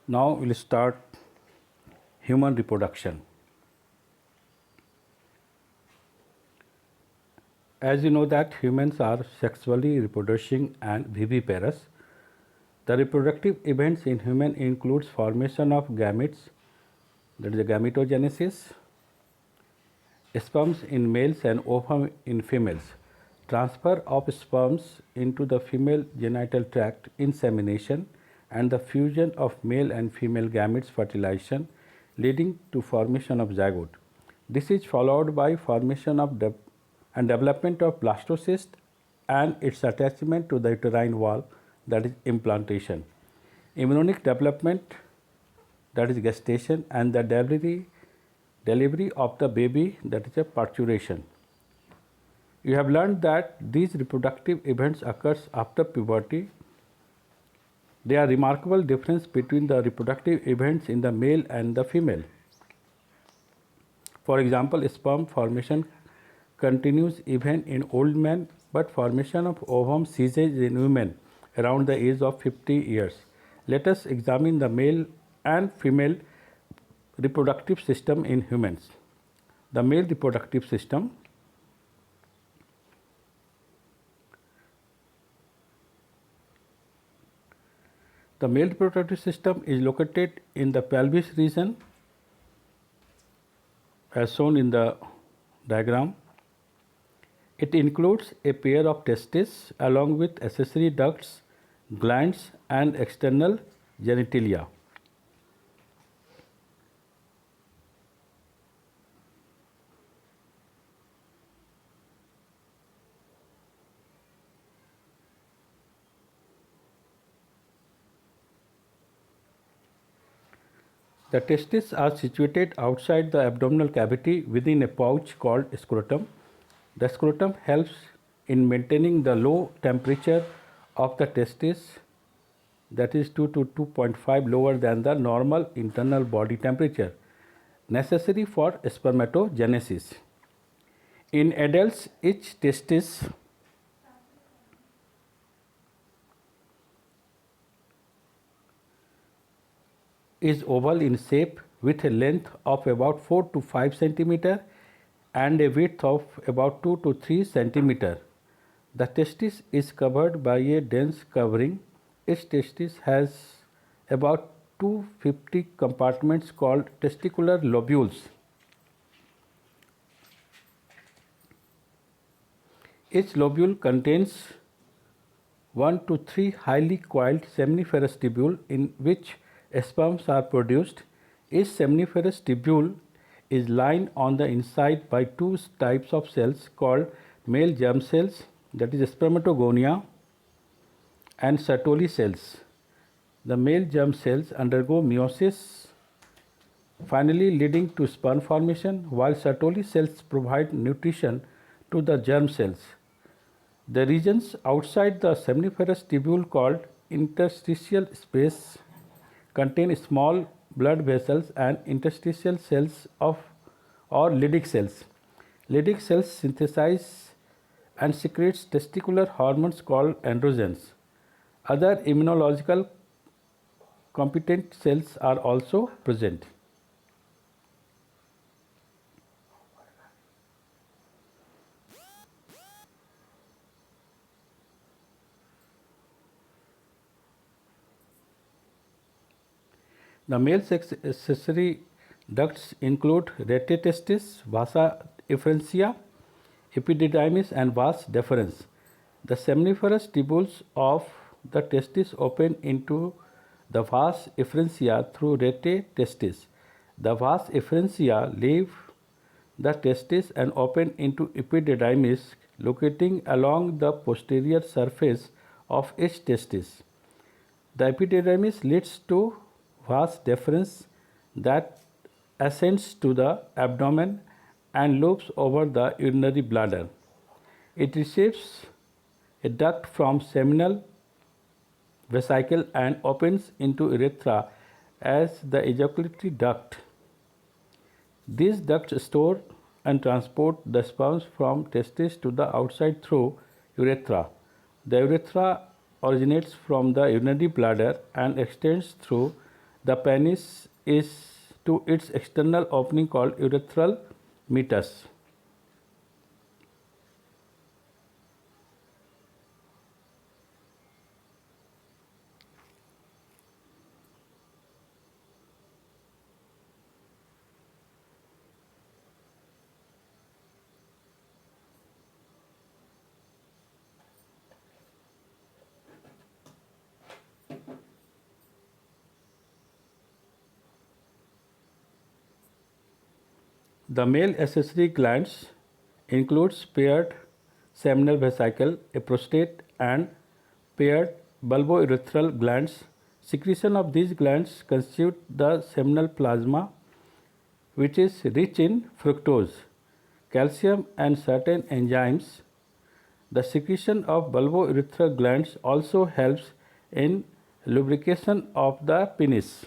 Now we'll start human reproduction. As you know that humans are sexually reproducing and viviparous. The reproductive events in human includes formation of gametes, that is gametogenesis, sperms in males and ovum in females, transfer of sperms into the female genital tract, insemination, and the fusion of male and female gametes, fertilization, leading to formation of zygote. This is followed by formation of and development of blastocyst and its attachment to the uterine wall, that is implantation. Embryonic development, that is gestation, and the delivery of the baby, that is a parturition. You have learned that these reproductive events occurs after puberty. There are remarkable difference between the reproductive events in the male and the female. For example, sperm formation continues even in old men, but formation of ovum ceases in women around the age of 50 years. Let us examine the male and female reproductive system in humans. The male reproductive system. The male reproductive system is located in the pelvis region as shown in the diagram. It includes a pair of testes along with accessory ducts, glands, and external genitalia. The testes are situated outside the abdominal cavity within a pouch called scrotum. The scrotum helps in maintaining the low temperature of the testes, that is 2 to 2.5 lower than the normal internal body temperature, necessary for spermatogenesis. In adults, each testis is oval in shape with a length of about 4 to 5 centimeter and a width of about 2 to 3 centimeter. The testis is covered by a dense covering. Each testis has about 250 compartments called testicular lobules. Each lobule contains 1 to 3 highly coiled seminiferous tubules in which sperms are produced. Each seminiferous tubule is lined on the inside by two types of cells called male germ cells, that is spermatogonia, and Sertoli cells. The male germ cells undergo meiosis, finally leading to sperm formation, while Sertoli cells provide nutrition to the germ cells. The regions outside the seminiferous tubule called interstitial space contain small blood vessels and interstitial cells or Leydig cells. Leydig cells synthesize and secretes testicular hormones called androgens. Other immunological competent cells are also present. The male accessory ducts include rete testis, vasa efferentia, epididymis, and vas deferens. The seminiferous tubules of the testis open into the vas efferentia through rete testis. The vas efferentia leave the testis and open into epididymis, locating along the posterior surface of each testis. The epididymis leads to vas deferens that ascends to the abdomen and loops over the urinary bladder. It receives a duct from seminal vesicle and opens into urethra as the ejaculatory duct. These ducts store and transport the sperms from testes to the outside through urethra. The urethra originates from the urinary bladder and extends through The penis is to its external opening called urethral meatus. The male accessory glands includes paired seminal vesicle, a prostate, and paired bulbourethral glands. Secretion of these glands constitute the seminal plasma, which is rich in fructose, calcium, and certain enzymes. The secretion of bulbourethral glands also helps in lubrication of the penis.